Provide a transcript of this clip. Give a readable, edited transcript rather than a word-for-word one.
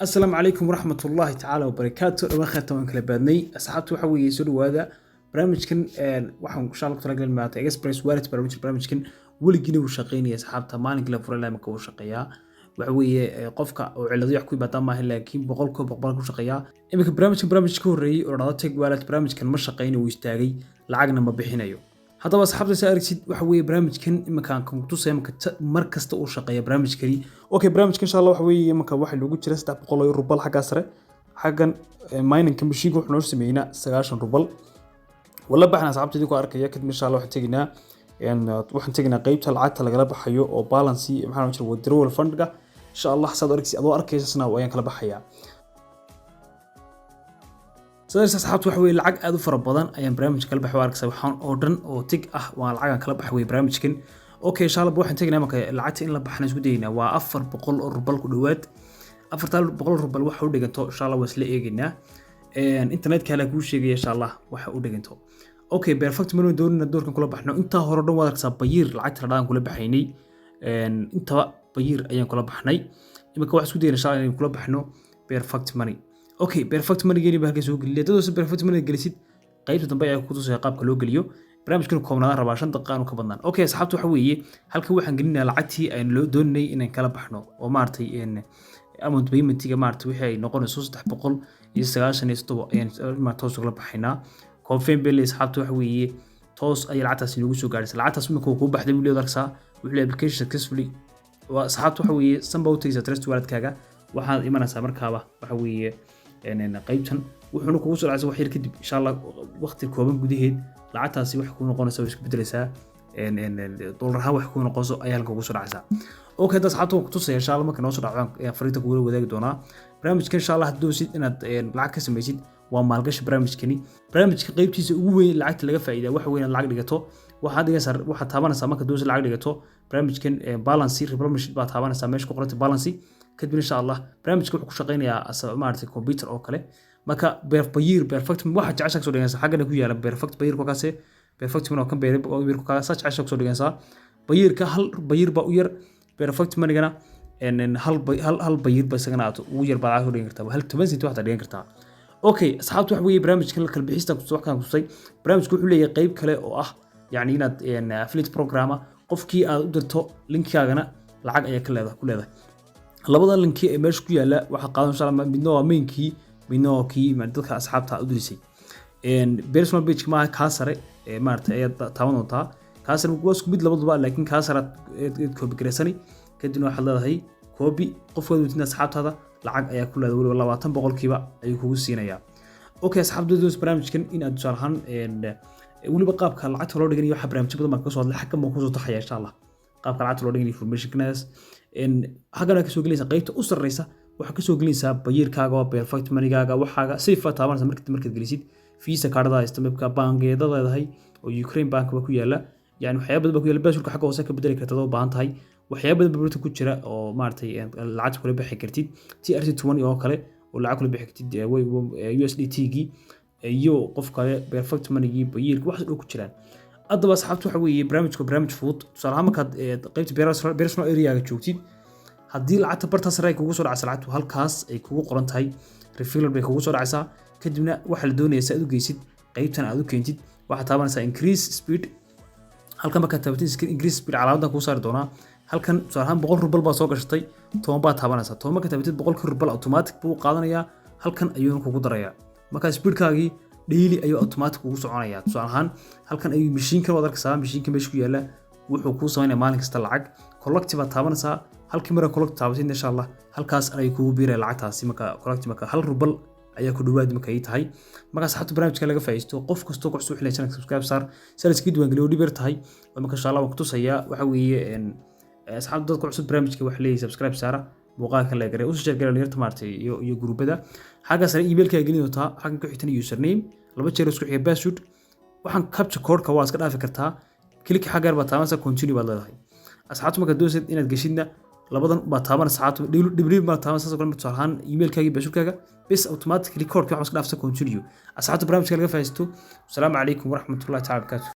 السلام عليكم ورحمة الله تعالى وبركاته dhawaan khayrta waan kala baadnay asxaabtu waxa weeye soo dhawaada barnaamijkan waxaan insha Allah talagal maanta express wallet barnaamijkan weligiina uu shaqeynaya asxaabta maalinka la furay lama ka shaqeeyaa waxa weeye qofka oo cilado wax ku yimaada ma laakiin boqol ku shaqeeyaa imika barnaamijka horeeyay oo dhado tag wallet barnaamijkan ma shaqeynayo uu istaagay lacagna ma bixinayo haddaba asxaabta si aragsid waxa weeye barnaamijkan imika aan ku tusay mar kasta uu shaqeeyo barnaamijkani okay barnaamijkan insha Allah waxa weeye imika waxa lagu jira 300 rubal xagga sare xaggan mining machine wuxuu noo sameeyna 90 rubal wala baxna asxaabtaydu ku arkaya kadib insha Allah waxaan tegnaa qaybta lacagta lagala baxayo oo balance maxaa jira withdrawal fund-ga insha Allah saad arkaysana ayaan kala baxayaa سادس أصحابتي وحوي العق أدو فربضان أيام برامج كلب حوارك سبحان أوردن أو تيج والعق كلب حوي برامج كن أوكي إن شاء الله بروح نتيجنا مك العت إن لبحنا سودينا وأفر بقول الربال كدوات أفر تال بقول الربال وحول دقنتو إن شاء الله وسلي إيجنا إنترنت كلا كوش شيء إن شاء الله وحول دقنتو أوكي بيرفكت منو دور كان كله بحنا أنت هردو وارك سب بير العت ردان كله بحيني أنت بير أيام كله بحني إما كواحد سودينا إن شاء الله كله بحنو بيرفكت ماني اوكي بيرفكت ماني جيني بهالك سوق اللي تدوس بيرفكت ماني جلسيد قيبت تنبيع كوتوس قابك لو جليو برامج كانوا كومنا 14 دقيقه انو كبدنان اوكي صاحبتي waxa weeye halka waxaan gelinaa lacagtii aan loo doonay inaan kala baxno oo maartay in amount payment-iga maartay wixii ay noqonayso 397 ayaan ma toos kala baxaynaa confirm bill asxaabtu waxa weeye toos ay lacagtaas inagu soo gaaraysaa lacagtaas markuu ku baxday wili darsaa wixii application successfully waa asxaabtu waxa weeye sanbow tagsa trust wallet-kaaga waxaad imanaysaa markaaba waxa weeye إن قيبتن وحنا كوسر عز وحير كدب إن شاء الله وقت الكوبن جديد لعتها وح يكون قانا سويش بدرسها إن دولارها وح يكون قاصو أيال كوسر عزها أوكي ده صحته وقتصي إن شاء الله ما كان وصل عن فريق تقول وذاك دونا برامج كان إن شاء الله هتدوسي إن العكس ميزيد وما لقاش برامج قيبتي سوي العكس اللي فائدة وح وين العقد جته وحد يسر وحد تابعنا سامك دوس العقد جته برامج كان بالانسي برامج بعد تابعنا سامش كقرة بالانسي كتب إن شاء الله برامج كل شقين يا مارتي كمبيوتر أو كله مكا بيرفكت واحد عشان سو دغنسا حاجه نكو يالا بيرفكت بير كوكاسه بيرفكت منو كان بير كوكاسه عشان سو دغنسا بير كهل بير با ير بيرفكت منغنا ان هل بير بسغنا او ير با دغن كرتا هل 8 سنت واحد دغن كرتا اوكي اصحابتي waxa weeye barnaamijkan kala bixista ku soo kan kusay barnaamijku wuxuu leeyahay qayb kale oo ah yaani inaad affiliate program qofkii aad u dirto linkkaagana lacag ayaa ku leedahay labada linki ee meesha ku yaala waxa qaadan insha Allah midna waa mainkii midna waa kii dadka asxaabta u dirisay personal page ma ka sare maartay ay taaban doontaa ka sare waa isku mid labaduba laakiin ka sare copy gareysani kadibna waxa leedahay copy qofka wadina asxaabtada lacag ayaa ku leedahay 20 boqolkiiba ayuu kugu siinayaa okay asxaabtu barnaamijkan in aad sharxan waliba qaabka lacagta loo dhiganayo waxa barnaamij badan ka soo hadlay xagga ma ku soo taxaya insha Allah qaabka lacagta loo dhiganayo information kanaas in xagana ka soo gelinaysa qaybta u sarreysa waxa ka soo gelinaysa bayirkaaga oo perfect money-gaaga waxaaga si faaftaabanaysa markaad gelisid visa card-da isticmaalka bangeeda leedahay oo Ukraine bank ku yaala yani waxyaabo badan ku yaala baasulka xagga hoose ka bedeli kartaa oo baahan tahay waxyaabo badan ku jira oo maartay lacag kula bixi kartid TRC20 oo kale oo lacag kula bixi kartid USDT-gi iyo qof kale perfect money-gi bayirka wax ku jiraan أضرب أصحابته حوي برامج فوت صراحة ما كان قيمة بيرسونال إريا جوتيد هدي العتبة برتصر يكون وصل على سرعته هالكاس يكون قرنت هاي ريفيلر بيكون وصل على ساعة كدمنا واحد دون يساعدوا جيسيد قيمة أنا كنتيد واحد طبعا سا increase speed هل كان بكتب تبتين increase speed على عودنا كوسار دونا هل كان صراحة بقول ربل بسوق شطي توم بعد طبعا سا توم كتبت بقول كربل أوتوماتيك بو قادنا يا هل كان أيون كوكو دريا ما كان speed كاجي daily ayuu automatic ugu soconaya tusaalahan halkan ay machine-ka wada arkaysaa machine-ka meesha ku yaala wuxuu ku sameeyaa maalin kasta lacag collective taabanaysa halkii mara collective taabatin insha Allah halkaas ay kugu biiray lacagtaasi marka collective marka 1 rubal ayaa ku dhawaad marka ay tahay marka saxatu barnaamijka laga faa'iisto qof kasto ku soo xilaysan subscribe sar salaski diiwaan galiyo dhibar tahay marka insha Allah waqti tusaya waxa weeye asxaabta dadka cusub barnaamijka wax leeyahay subscribe sara muuqaalka la garay u soo jeer leerta maartay iyo groupada xaga sare emailka gelin doontaa xagan ku xigtan username laba jeer isku xiga password waxaan capture code-ka waa iska dhaafi kartaa click xaga yar ba taabanaysa continue baad leedahay asxaabtu marka doonaysid inaad gashidna labadan ba taaban asxaabtu dhibli ma taabanaysa soo kale tusaalahan emailkaaga passwordkaaga bis automatically code-ka waxa iska dhaafsa continue asxaabtu barnaamijka laga faa'iisto assalamu alaykum wa rahmatullahi ta'ala